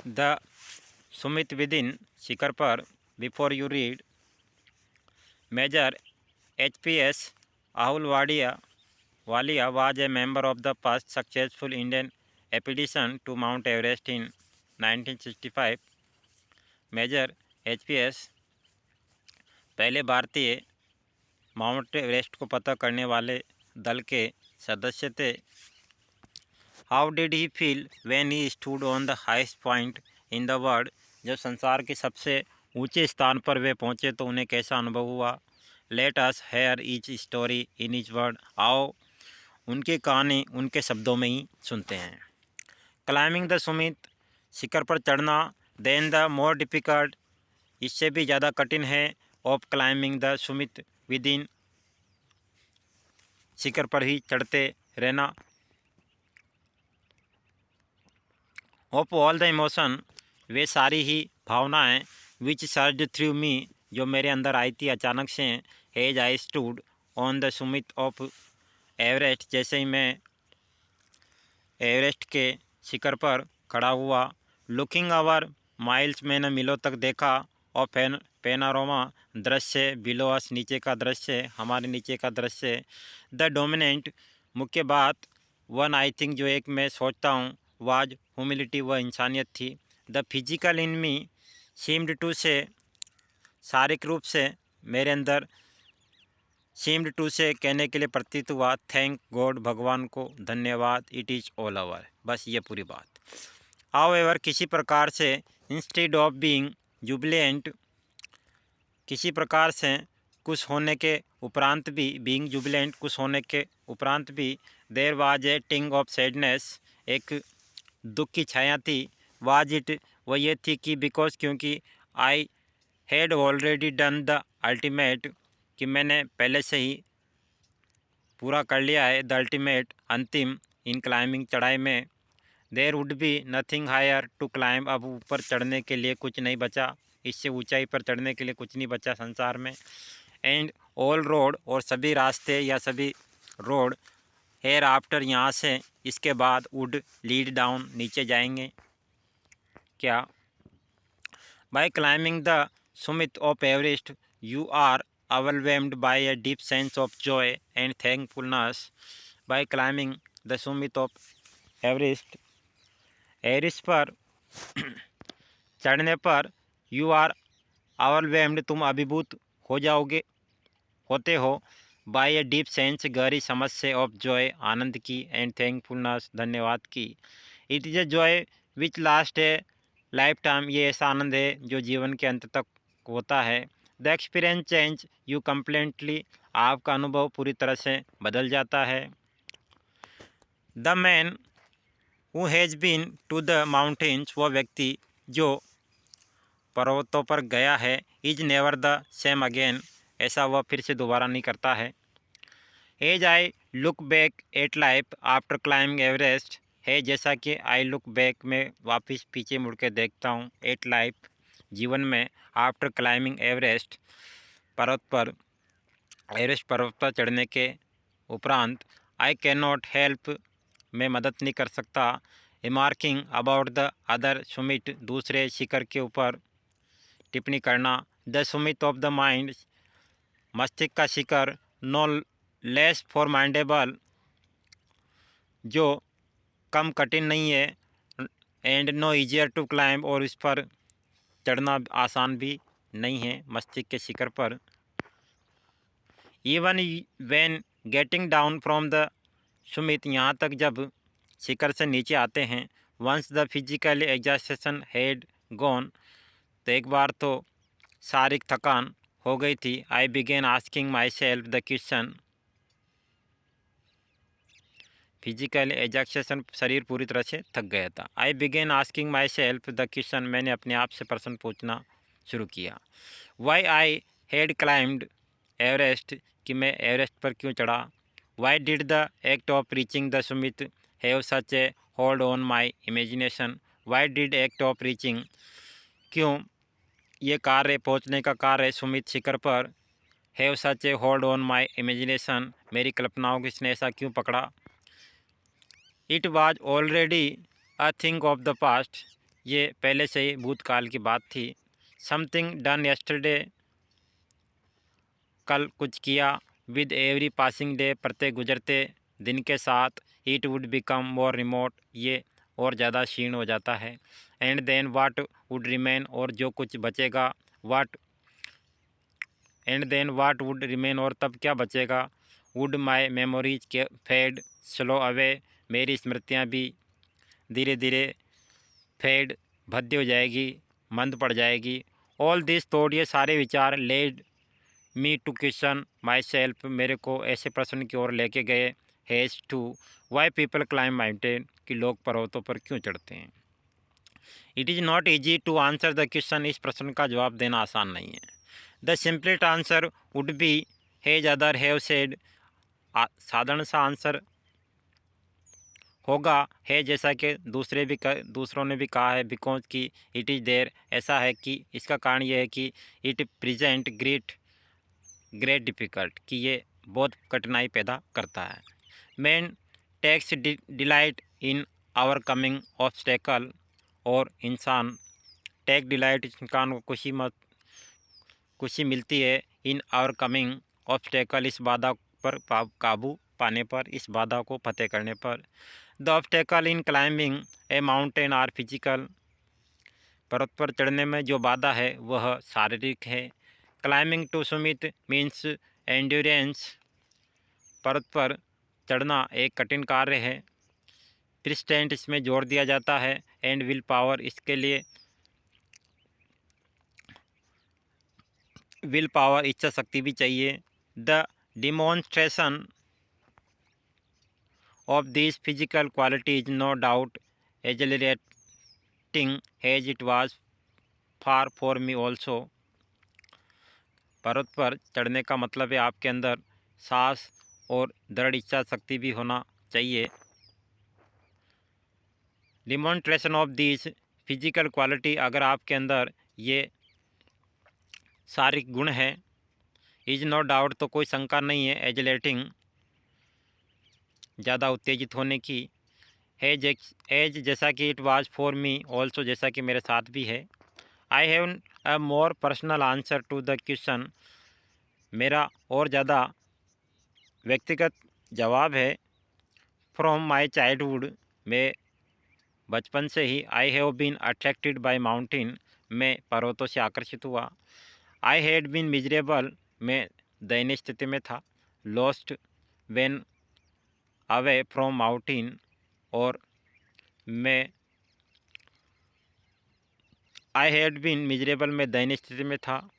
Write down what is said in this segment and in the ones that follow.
The Sumit within शिखर पर before you read. Major HPS Ahulwadia Walia was a member of the first successful Indian expedition to Mount Everest in 1965. Major HPS पहले भारतीय mount Everest को पता करने वाले दल के सदस्य थे. How did he feel when he stood on the highest point in the world. जब संसार के सबसे ऊंचे स्थान पर वे पहुंचे तो उन्हें कैसा अनुभव हुआ. Let us hair each story in each word. आओ उनकी कहानी उनके शब्दों में ही सुनते हैं. क्लाइंबिंग द सुमित, शिखर पर चढ़ना. देन द मोर डिफ़िकल्ट, इससे भी ज़्यादा कठिन है. Of climbing the summit within, शिखर पर ही चढ़ते रहना. ऑफ ऑल द इमोशन, वे सारी ही भावनाएं. विच सर्ज थ्रू मी, जो मेरे अंदर आई थी अचानक से. As I stood on the summit of Everest, जैसे ही मैं एवरेस्ट के शिखर पर खड़ा हुआ. लुकिंग अवर माइल्स, मैंने मीलों तक देखा. और पेनारोमा, दृश्य. बिलो अस, नीचे का दृश्य, हमारे नीचे का दृश्य. द डोमिनेंट, मुख्य बात. वन आई थिंक, जो एक मैं सोचता हूँ. वाज ह्यूमिलिटी, वह इंसानियत थी. The physical in me seemed to say, शारीरिक रूप से मेरे अंदर. सीम्ड टू से, कहने के लिए प्रतीत हुआ. थैंक गॉड, भगवान को धन्यवाद. इट इज़ ऑल ओवर, बस ये पूरी बात. हाउएवर, किसी प्रकार से. इंस्टेड ऑफ बीइंग जुबिलेंट, किसी प्रकार से. खुश होने के उपरांत भी. बीइंग जुबिलेंट, खुश होने के उपरांत भी. देयर वाज ए टिंग ऑफ सैडनेस, एक दुख की छाया थी. वाज इट, वह ये थी कि. बिकॉज, क्योंकि. I had already done the ultimate, कि मैंने पहले से ही पूरा कर लिया है. द अल्टीमेट, अंतिम. इन क्लाइंबिंग, चढ़ाई में. There would be nothing higher to climb, अब ऊपर चढ़ने के लिए कुछ नहीं बचा. इससे ऊंचाई पर चढ़ने के लिए कुछ नहीं बचा संसार में. एंड ऑल रोड, और सभी रास्ते या सभी रोड. हेयर आफ्टर, यहाँ से इसके बाद. वुड लीड डाउन, नीचे जाएंगे. क्या. By climbing the summit of Everest you are overwhelmed by a deep sense of joy and thankfulness. By climbing the summit of Everest, Everest पर चढ़ने पर. यू आर overwhelmed, तुम अभिभूत हो जाओगे, होते हो. बाय ए डीप सेंस, गहरी समझ से. ऑफ जॉय, आनंद की. एंड थैंकफुलनेस, धन्यवाद की. It is a joy which last A life time, ये ऐसा आनंद है जो जीवन के अंत तक होता है. The experience change you completely, आपका अनुभव पूरी तरह से बदल जाता है. The man who has been to the mountains, वह व्यक्ति जो पर्वतों पर गया है. Is never the same again, ऐसा वह फिर से दोबारा नहीं करता है. As I look back at life after climbing Everest, है जैसा कि. आई लुक बैक, मैं वापस पीछे मुड़ के देखता हूँ. एट लाइफ, जीवन में. आफ्टर क्लाइंबिंग एवरेस्ट, पर्वत पर. एवरेस्ट पर्वत पर चढ़ने के उपरांत. आई कैन नॉट हेल्प, मैं मदद नहीं कर सकता. Remarking about the other Sumit, दूसरे शिखर के ऊपर टिप्पणी करना. The Sumit of the mind, मस्तिष्क का शिखर. नो लेस फॉरमाइंडेबल, जो कम कठिन नहीं है. And no easier to climb, और इस पर चढ़ना आसान भी नहीं है मस्तिष्क के शिखर पर. Even when getting down from the summit, यहाँ तक जब शिखर से नीचे आते हैं. Once the physical exhaustion had gone, तो एक बार तो शारीरिक थकान हो गई थी. I began asking myself the question, physical exhaustion, शरीर पूरी तरह से थक गया था. I began asking myself the question, मैंने अपने आप से प्रश्न पूछना शुरू किया. Why I had climbed Everest, कि मैं एवरेस्ट पर क्यों चढ़ा. Why did the act of reaching the Sumit have such A hold on my imagination. Why did act of reaching, क्यों ये कार्य, पहुंचने का कार्य सुमित शिखर पर. Have such A hold on my imagination, मेरी कल्पनाओं को इसने ऐसा क्यों पकड़ा. It was already a thing of the past, ये पहले से ही भूतकाल की बात थी। समथिंग डन यस्टरडे, कल कुछ किया। विद एवरी पासिंग डे, प्रत्येक गुजरते दिन के साथ। It would become more remote, ये और ज़्यादा क्षीण हो जाता है। And then what would remain, और जो कुछ बचेगा। What and then what would remain, और तब क्या बचेगा। वुड माई मेमोरीज के फेड स्लो अवे, मेरी स्मृतियाँ भी धीरे धीरे फेड भद्दी हो जाएगी, मंद पड़ जाएगी। ऑल दिस थॉट, ये सारे विचार led me to question myself, मेरे को ऐसे प्रश्न की ओर लेके गए। As to, why people climb mountain, कि लोग पर्वतों पर क्यों चढ़ते हैं। It is not easy to answer the question, इस प्रश्न का जवाब देना आसान नहीं है। The simplest answer would be as other have said, साधारण सा आंसर होगा है जैसा कि दूसरों ने भी कहा है। बिकॉज कि इट इज़ देयर, ऐसा है कि इसका कारण यह है कि इट प्रेजेंट ग्रेट डिफ़िकल्ट, कि ये बहुत कठिनाई पैदा करता है। Man takes delight in overcoming obstacle, और इंसान टेक डिलाइट, इंसान को खुशी मिलती है। इन आवर कमिंग ऑब्स्टेकल, इस बाधा पर काबू पाने पर, इस बाधा को फतेह करने पर। The obstacle in climbing a mountain are physical, पर्वत पर चढ़ने में जो बाधा है वह शारीरिक है। Climbing to summit means endurance, पर्वत पर चढ़ना एक कठिन कार्य है। प्रिस्टेंट, इसमें जोर दिया जाता है। एंड विल पावर, इसके लिए विल पावर, इच्छा शक्ति भी चाहिए। The demonstration of this physical quality is no doubt exhilarating as it was far for me also, पर्वत पर चढ़ने का मतलब है आपके अंदर साहस और दृढ़ इच्छा शक्ति भी होना चाहिए। Demonstration of this physical quality, अगर आपके अंदर ये शारीरिक गुण है। इज नो डाउट, तो कोई शंका नहीं है। एजलेटिंग, ज़्यादा उत्तेजित होने की। एज, जैसा कि it was for me also, जैसा कि मेरे साथ भी है। I have a more personal answer to the question, मेरा और ज़्यादा व्यक्तिगत जवाब है। फ्रॉम माई चाइल्डहुड, मैं बचपन से ही। I have been attracted by mountain, मैं पर्वतों से आकर्षित हुआ। आई हैड बीन मिजरेबल, मैं दयनीय स्थिति में था। Lost when away from mountain, और मैं आई हैड बीन मिजरेबल, मैं दयनीय स्थिति में था।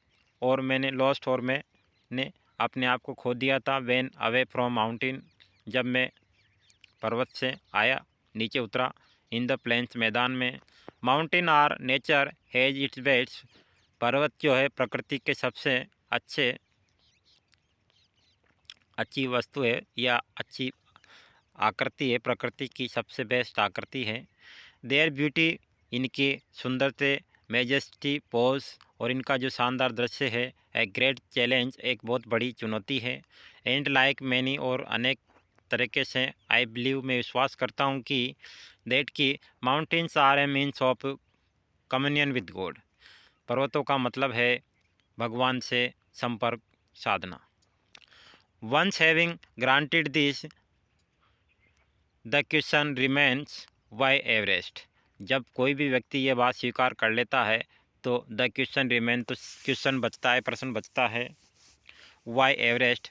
और मैंने लॉस्ट, और मैंने अपने आप को खो दिया था। व्हेन अवे फ्रॉम माउंटेन, जब मैं पर्वत से आया, नीचे उतरा। इन द प्लेन्स, मैदान में। Mountain are nature has its best, पर्वत जो है प्रकृति के सबसे अच्छी वस्तु है, या अच्छी आकृति है, प्रकृति की सबसे बेस्ट आकृति है। देयर ब्यूटी, इनकी सुंदरते। मेजेस्टी पोज, और इनका जो शानदार दृश्य है। ए ग्रेट चैलेंज, एक बहुत बड़ी चुनौती है। एंड लाइक मैनी, और अनेक तरीके से। आई बिलीव, मैं विश्वास करता हूँ कि दैट की mountains are a means of communion with God, पर्वतों का मतलब है भगवान से संपर्क साधना। Once having granted this, the question remains why Everest, जब कोई भी व्यक्ति ये बात स्वीकार कर लेता है तो द क्वेश्चन रिमेन, तो क्वेश्चन बचता है, प्रश्न बचता है। वाई एवरेस्ट,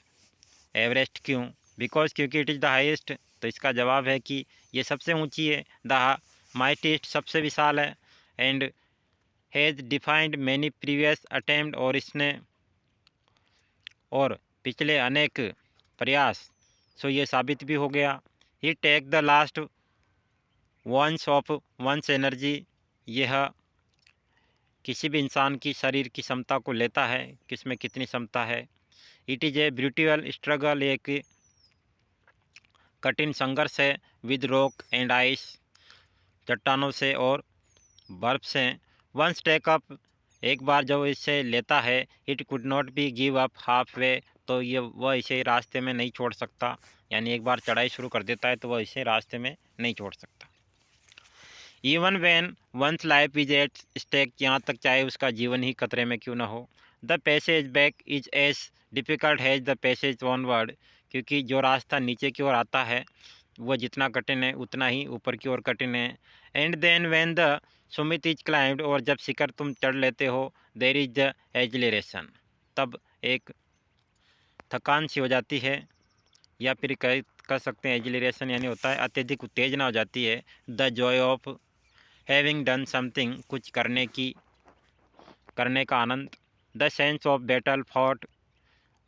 एवरेस्ट क्यों। बिकॉज, क्योंकि इट इज़ द हाईएस्ट, तो इसका जवाब है कि ये सबसे ऊंची है। द माइटेस्ट, सबसे विशाल है। And has defined many previous attempt, और इसने और पिछले अनेक प्रयास सो ये साबित भी हो गया। He take the last ounce of one's energy, यह किसी भी इंसान की शरीर की क्षमता को लेता है, किसमें कितनी क्षमता है। It is A brutal struggle, एक कठिन संघर्ष है। विद रॉक एंड आइस, चट्टानों से और बर्फ से। वंस टेक अप, एक बार जब इसे लेता है। It could not be give up half way, तो ये वह इसे रास्ते में नहीं छोड़ सकता, यानी एक बार चढ़ाई शुरू कर देता है तो वह इसे रास्ते में नहीं छोड़ सकता। Even when one's life is at stake, यहाँ तक चाहे उसका जीवन ही खतरे में क्यों ना हो। The passage back is as difficult as the passage onward, क्योंकि जो रास्ता नीचे की ओर आता है वह जितना कठिन है उतना ही ऊपर की ओर कठिन है। And then when the summit is climbed, और जब शिखर तुम चढ़ लेते हो, देर इज द एजिलेशन, तब एक थकान सी हो जाती है, या फिर कह सकते हैं एजिलेशन यानी होता है अत्यधिक उत्तेजना हो जाती है। The joy of having done something, कुछ करने का आनंद। The sense of battle fought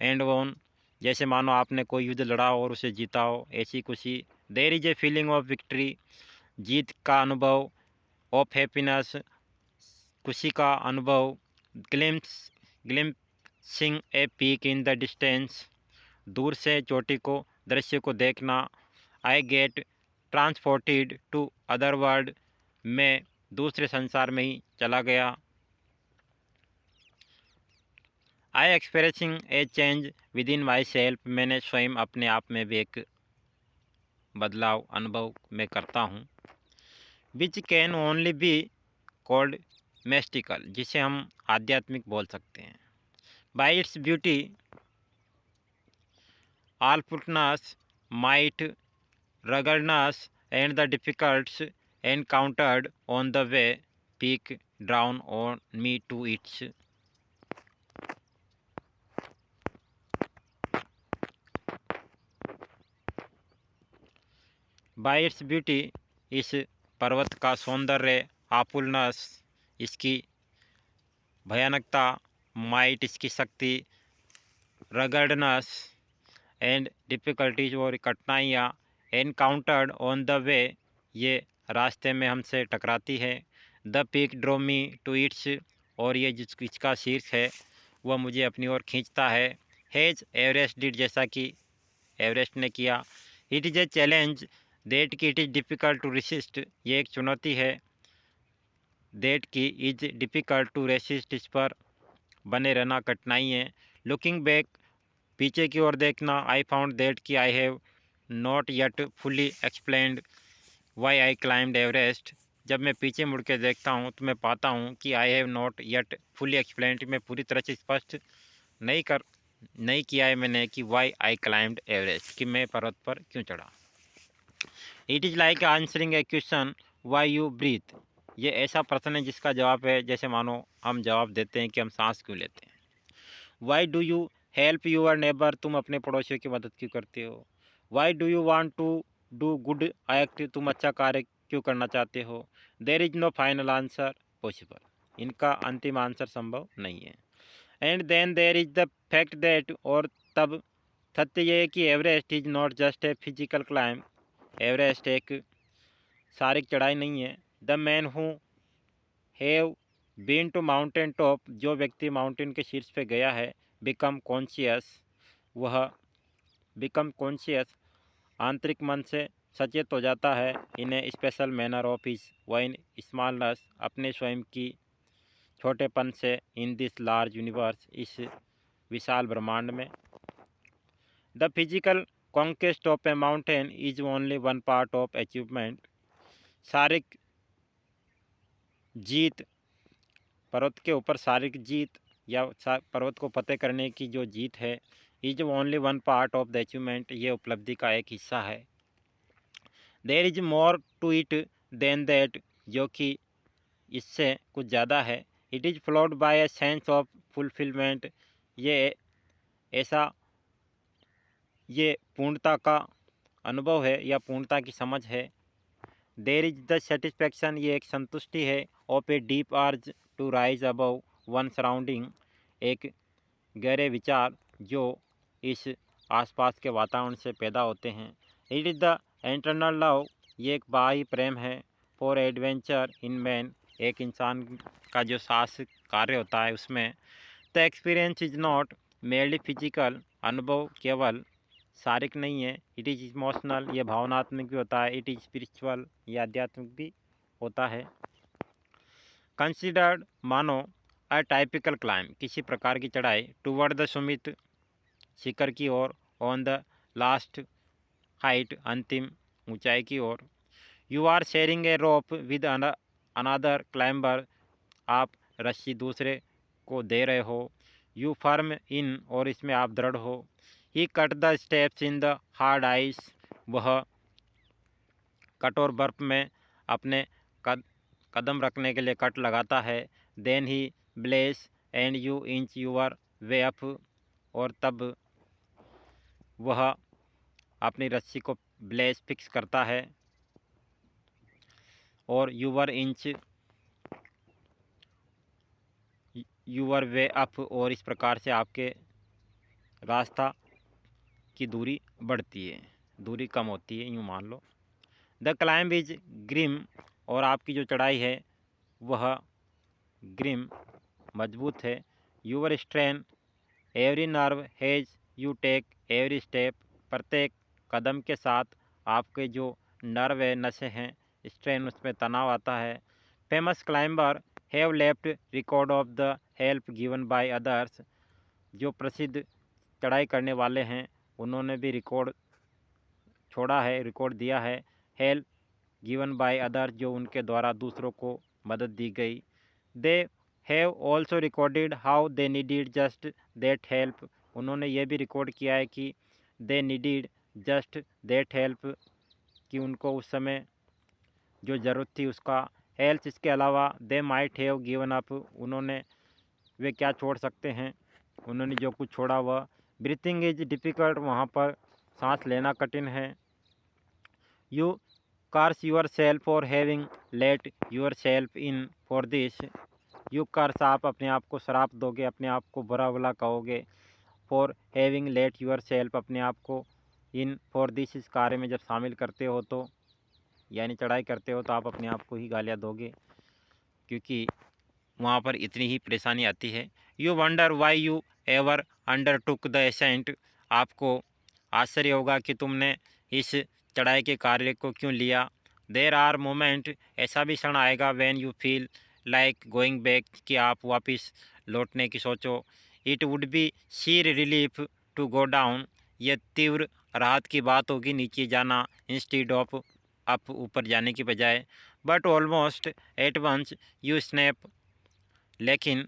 and won, जैसे मानो आपने कोई युद्ध लड़ा और उसे जीता हो, ऐसी खुशी। There is a feeling of victory, जीत का अनुभव। ऑफ हैप्पीनेस, खुशी का अनुभव। Glimpsing a peak in the distance, दूर से चोटी को दृश्य को देखना। I get transported to other world, मैं दूसरे संसार में ही चला गया। I experiencing a change within myself, मैंने स्वयं अपने आप में भी एक बदलाव अनुभव में करता हूँ। Which can only be called mystical, जिसे हम आध्यात्मिक बोल सकते हैं। By its beauty all putness, might, ruggedness, and the difficulties encountered on the way peak drawn on me to its by its beauty, इस पर्वत का सौंदर्य, आपुलनेस इसकी भयानकता, माइट इसकी शक्ति, रगडनेस एंड डिफ़िकल्टीज और कठिनाइयाँ, एनकाउंटर्ड ऑन द वे ये रास्ते में हमसे टकराती है। The peak drew me to its, और ये जिसका शीर्ष है वह मुझे अपनी ओर खींचता है। हैज़ एवरेस्ट डिड, जैसा कि एवरेस्ट ने किया। It is a challenge that की it is difficult to resist, ये एक चुनौती है। दैट की इज डिफ़िकल्ट टू रेसिस्ट, इस पर बने रहना कठिनाई है। लुकिंग बैक, पीछे की ओर देखना। आई फाउंड दैट कि I have not yet fully explained why I climbed Everest, जब मैं पीछे मुड़ के देखता हूँ तो मैं पाता हूँ कि I have not yet fully explained, मैं पूरी तरह से स्पष्ट नहीं किया है मैंने कि वाई आई क्लाइम्ड एवरेस्ट, कि मैं पर्वत पर क्यों चढ़ा। It is like answering a question why you breathe, ये ऐसा प्रश्न है जिसका जवाब है जैसे मानो हम जवाब देते हैं कि हम सांस क्यों लेते हैं। Why do you help your neighbour, तुम अपने पड़ोसियों की मदद क्यों करते हो। Why do you want to do good act, तुम अच्छा कार्य क्यों करना चाहते हो। There is no final answer possible, इनका अंतिम आंसर संभव नहीं है। And then there is the fact that, और तब सत्य ये है कि Everest is not just a physical climb, Everest एक शारीरिक चढ़ाई नहीं है। The man who have been to mountain top, जो व्यक्ति माउंटेन के शीर्ष पे गया है, बिकम कॉन्शियस, वह बिकम कॉन्शियस आंतरिक मन से सचेत हो जाता है। In a special manner of his own smallness, अपने स्वयं की छोटेपन से। इन दिस लार्ज यूनिवर्स, इस विशाल ब्रह्मांड में। The physical conquest of a mountain is only one part of achievement, शारीरिक जीत, पर्वत के ऊपर शारीरिक जीत या पर्वत को फतेह करने की जो जीत है, is only one part of the achievement, ये उपलब्धि का एक हिस्सा है। There is more to it than that, जो कि इससे कुछ ज़्यादा है। It is followed by a sense of fulfilment, ऐसा ये पूर्णता का अनुभव है या पूर्णता की समझ है। देर इज द सेटिस्फैक्शन, ये एक संतुष्टि है। Of a deep urge to rise above one's surrounding, एक गहरे विचार जो इस आसपास के वातावरण से पैदा होते हैं। It is the internal love, ये एक बाह्य प्रेम है। फॉर एडवेंचर इन मैन, एक इंसान का जो साहस कार्य होता है उसमें। The experience is not merely physical, अनुभव केवल शारीरिक नहीं है। इट इज़ इमोशनल, ये भावनात्मक भी होता है। इट इज़ स्पिरिचुअल, ये आध्यात्मिक भी होता है। कंसिडर्ड, मानो अ टाइपिकल क्लाइम, किसी प्रकार की चढ़ाई। टूवर्ड द सुमित, शिखर की ओर। ऑन द लास्ट हाइट, अंतिम ऊंचाई की ओर। You are sharing a rope with another climber, आप रस्सी दूसरे को दे रहे हो। यू फर्म इन, और इसमें आप दृढ़ हो। He cut the steps in the hard ice, वह कठोर बर्फ में अपने कदम रखने के लिए कट लगाता है। Then he bless and you inch your way up, और तब वह अपनी रस्सी को ब्लेस फिक्स करता है और your inch your way up, और इस प्रकार से आपके रास्ता की दूरी बढ़ती है, दूरी कम होती है, यूँ मान लो। द क्लाइंब इज ग्रिम, और आपकी जो चढ़ाई है वह ग्रिम मजबूत है। You strain every nerve as you take every step, प्रत्येक कदम के साथ आपके जो नर्व है, नसें हैं, स्ट्रेन, उसमें तनाव आता है। Famous climber have left record of the help given by others, जो प्रसिद्ध चढ़ाई करने वाले हैं उन्होंने भी रिकॉर्ड छोड़ा है, रिकॉर्ड दिया है। हेल्प गिवन बाय अदर्स, जो उनके द्वारा दूसरों को मदद दी गई। They have also recorded how they needed just that help, उन्होंने ये भी रिकॉर्ड किया है कि दे नीडिड जस्ट दैट हेल्प, कि उनको उस समय जो ज़रूरत थी उसका हेल्प। इसके अलावा they might have given up, उन्होंने वे क्या छोड़ सकते हैं, उन्होंने जो कुछ छोड़ा वह। ब्रीथिंग इज डिफ़िकल्ट, वहाँ पर सांस लेना कठिन है। You curse yourself for having let yourself in for this, you curse, आप अपने आप को श्राप दोगे, अपने आप को बुरा भला कहोगे। For having let yourself, अपने आप को इन फॉर दिस, इस कार्य में जब शामिल करते हो तो, यानी चढ़ाई करते हो तो आप अपने आप को ही गालियाँ दोगे, क्योंकि वहाँ पर इतनी ही परेशानी आती है। You wonder why you ever undertook the ascent, आपको आश्चर्य होगा कि तुमने इस चढ़ाई के कार्य को क्यों लिया। देर आर मोमेंट, ऐसा भी क्षण आएगा, when you feel like going back, कि आप वापस लौटने की सोचो। It would be sheer relief to go down, यह तीव्र राहत की बात होगी नीचे जाना, इंस्टीड ऑफ अप, ऊपर जाने की बजाय। But almost at once you snap, लेकिन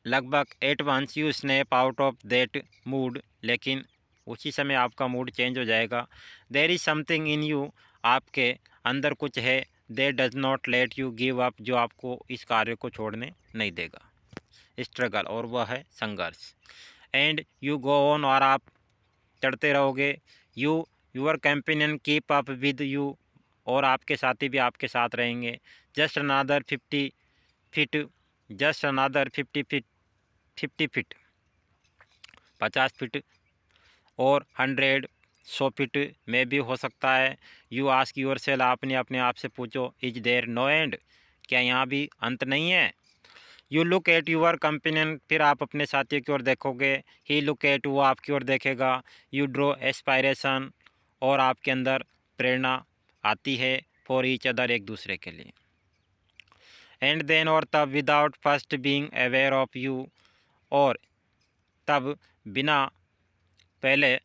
लगभग at once you snap out of that mood, लेकिन उसी समय आपका मूड चेंज हो जाएगा। There is something in you, आपके अंदर कुछ है, there does not let you give up, जो आपको इस कार्य को छोड़ने नहीं देगा। स्ट्रगल, और वह है संघर्ष। एंड यू गो ऑन, और आप चढ़ते रहोगे। Your companion keep up with you, और आपके साथी भी आपके साथ रहेंगे। Just another 50 feet, just another 50 feet, 50 feet 50 feet, और 100 100 फीट में भी हो सकता है। यू आस्क यूर सेल्फ, आपने अपने आप से पूछो, इज देयर नो एंड, क्या यहाँ भी अंत नहीं है। You look at your companion, फिर आप अपने साथी की ओर देखोगे। ही लुक एट, वो आपकी ओर देखेगा। यू ड्रो एस्पायरेशन, और आपके अंदर प्रेरणा आती है, फॉर ईच अदर, एक दूसरे के लिए। एंड देन, और तब, without first being aware of you, और तब बिना पहले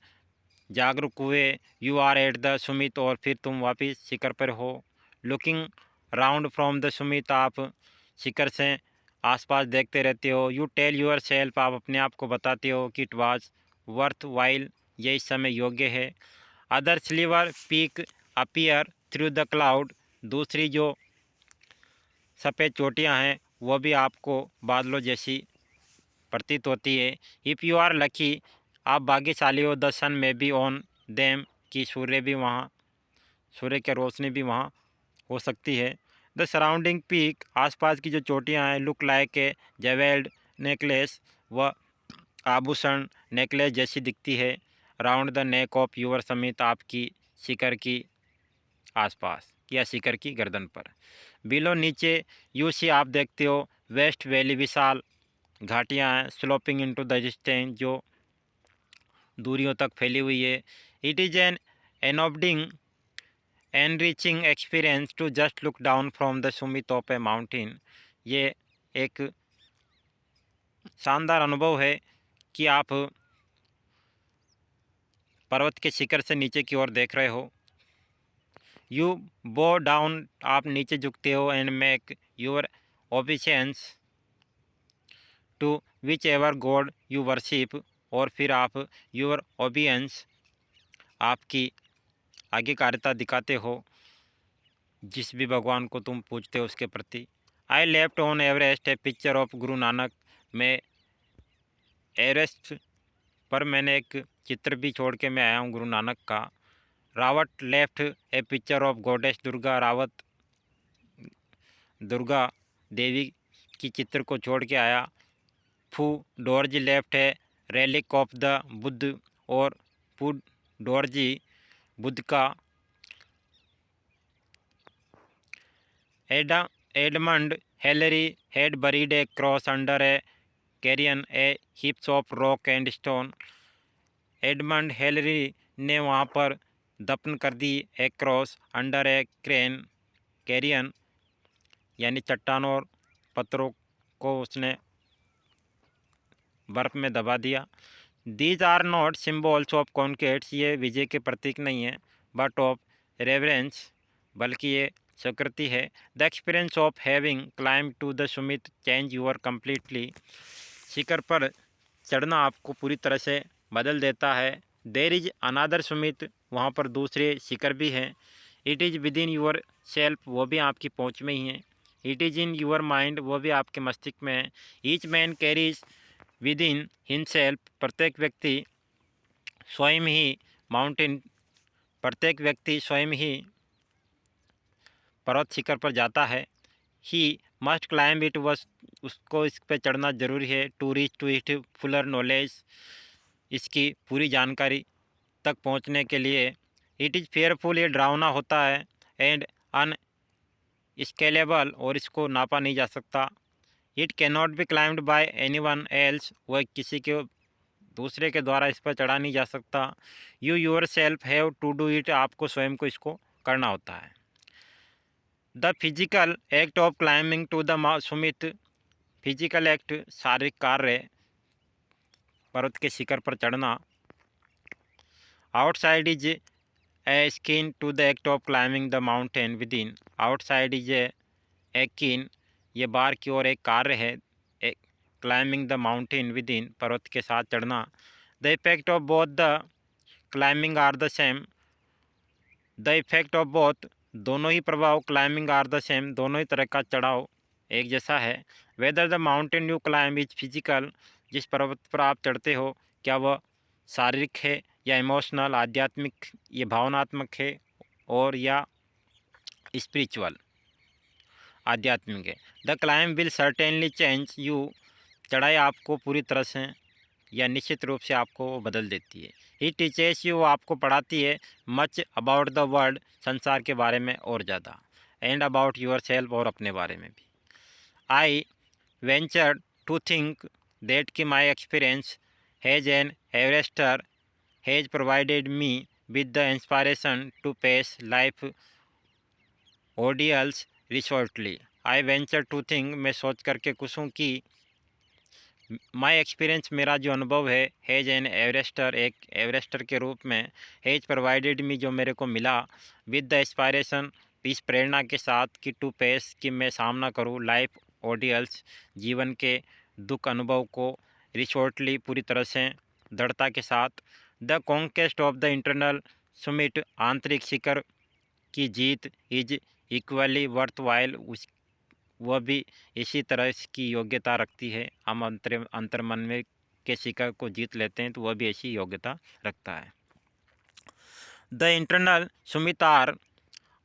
जागरूक हुए, you are at the summit, और फिर तुम वापस शिखर पर हो। Looking round from the summit, आप शिखर से आसपास देखते रहते हो। यू टेल यूर सेल्फ, आप अपने आप को बताते हो कि इट वाज वर्थ वाइल, ये इस समय योग्य है। Other sliver peak appear through the cloud, दूसरी जो सफ़ेद चोटियाँ हैं वो भी आपको बादलों जैसी प्रतीत होती है। इफ़ यू आर लकी, आप भाग्यशाली हो, द सन में बी ऑन देम, कि सूर्य भी वहाँ, सूर्य की रोशनी भी वहाँ हो सकती है। द सराउंडिंग पीक, आसपास की जो चोटियाँ हैं, look like a jewelled necklace, वह आभूषण नेकलेस जैसी दिखती है। Round the neck of your summit, आपकी शिखर की आसपास, या शिखर की गर्दन पर। बिलो, नीचे, यू सी, आप देखते हो, वेस्ट वैली, विशाल घाटियाँ हैं। स्लोपिंग इनटू द डिस्टेंस, जो दूरियों तक फैली हुई है। It is an ennobling enriching experience to just look down from the summit of a mountain, ये एक शानदार अनुभव है कि आप पर्वत के शिखर से नीचे की ओर देख रहे हो। यू बो डाउन, आप नीचे झुकते हो, and make your obeisances to whichever God you worship, और फिर आप योर ओबियंस, आपकी आज्ञाकारिता दिखाते हो जिस भी भगवान को तुम पूजते हो उसके प्रति। I left on Everest A picture of Guru Nanak, मैं एवरेस्ट पर मैंने एक चित्र भी छोड़ के मैं आया हूँ गुरु नानक का। Rawat left a picture of goddess Durga, Rawat Durga देवी की चित्र को छोड़ के आया। फू डोरजी लेफ्ट है रेलिक ऑफ द बुद्ध, और फू डोरजी बुद्ध का। Edmund Hillary had buried a cross under a cairn a heaps of rock and stone, Edmund Hillary ने वहाँ पर दफन कर दी एक cross under a crane cairn, यानी चट्टानों और पत्थरों को उसने बर्फ़ में दबा दिया। These are not symbols of conquests, ये विजय के प्रतीक नहीं है, बट ऑफ रेवरेंस, बल्कि ये स्वीकृति है। The experience of having climb to the summit change your completely, शिखर पर चढ़ना आपको पूरी तरह से बदल देता है। देर इज अनादर सुमित, वहाँ पर दूसरे शिखर भी हैं। It is within yourself, वो भी आपकी पहुँच में ही है। It is in your mind, वो भी आपके मस्तिष्क में है। ईच मैन कैरीज विद इन हिमसेल्फ, प्रत्येक व्यक्ति स्वयं ही माउंटेन, प्रत्येक व्यक्ति स्वयं ही पर्वत शिखर पर जाता है। ही मस्ट क्लाइंब इट, वस उसको इस पर चढ़ना जरूरी है। To reach to it fuller knowledge, इसकी पूरी जानकारी तक पहुंचने के लिए। इट इज़ फेयरफुल, ये डरावना होता है। एंड अनस्केलेबल, और इसको नापा नहीं जा सकता। It can not be climbed by any one else, वह किसी के दूसरे के द्वारा इस पर चढ़ा नहीं जा सकता। You yourself have to do it, आपको स्वयं को इसको करना होता है। The physical act of climbing to the summit, physical act शारीरिक कार्य पर्वत के शिखर पर चढ़ना। Outside is akin to the act of climbing the mountain within, outside is akin, ये बाहर की ओर एक कार्य है। Climbing the mountain within, पर्वत के साथ चढ़ना। The effect of both the climbing are the same, the effect of both, दोनों ही प्रभाव, क्लाइंबिंग आर द सेम, दोनों ही तरह का चढ़ाव एक जैसा है। Whether the mountain you climb is physical, जिस पर्वत पर आप चढ़ते हो क्या वह शारीरिक है या इमोशनल आध्यात्मिक, ये भावनात्मक है, और या स्पिरिचुअल आध्यात्मिक है। The climb will certainly change you, चढ़ाई आपको पूरी तरह से या निश्चित रूप से आपको बदल देती है। ही टीचेस यू, आपको पढ़ाती है। मच अबाउट द वर्ल्ड, संसार के बारे में और ज़्यादा। एंड अबाउट योर सेल्फ, और अपने बारे में भी। I venture to think that कि my experience has an Everester has provided me with the inspiration to pace life ideals resolutely. I venture to think, मैं सोच करके खुश हूँ कि माई एक्सपीरियंस, मेरा जो अनुभव है, हैज़ एन एवरेस्टर, एक एवरेस्टर के रूप में, हैज़ प्रोवाइडेड मी, जो मेरे को मिला, विद द इंस्पायरेशन, इस प्रेरणा के साथ कि टू पेस, कि मैं सामना करूँ लाइफ ओडियल्स, जीवन के दुख अनुभव को, रिशॉर्टली, पूरी तरह से दृढ़ता के साथ। The conquest of the internal Sumit, आंतरिक शिखर की जीत, इज इक्वली वर्थ वाइल, उस वह भी इसी तरह की योग्यता रखती है। हम अंतर्मन में के शिखर को जीत लेते हैं तो वह भी ऐसी योग्यता रखता है। द इंटरनल सुमितार,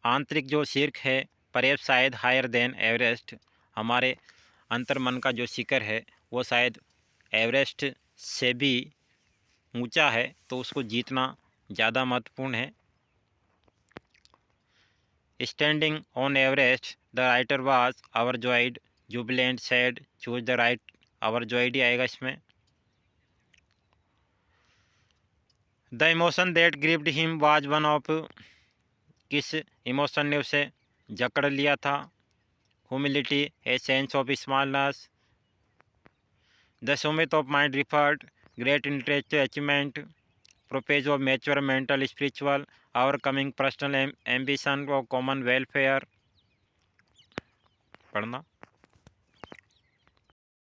आंतरिक जो शीर्ष है, परेब शायद हायर देन एवरेस्ट, हमारे अंतर्मन का जो शिखर है वो शायद एवरेस्ट से भी ऊंचा है, तो उसको जीतना ज़्यादा महत्वपूर्ण है। Standing on Everest the writer was overjoyed, jubilant sad, choose the right, overjoyed ही आएगा इसमें। The emotion that gripped him was one of, किस इमोशन ने उसे जकड़ लिया था। Humility, a sense of smallness. The summit of mind referred great intellectual achievement, purpose of mature mental spiritual, overcoming personal ambition और कॉमन वेलफेयर। पढ़ना।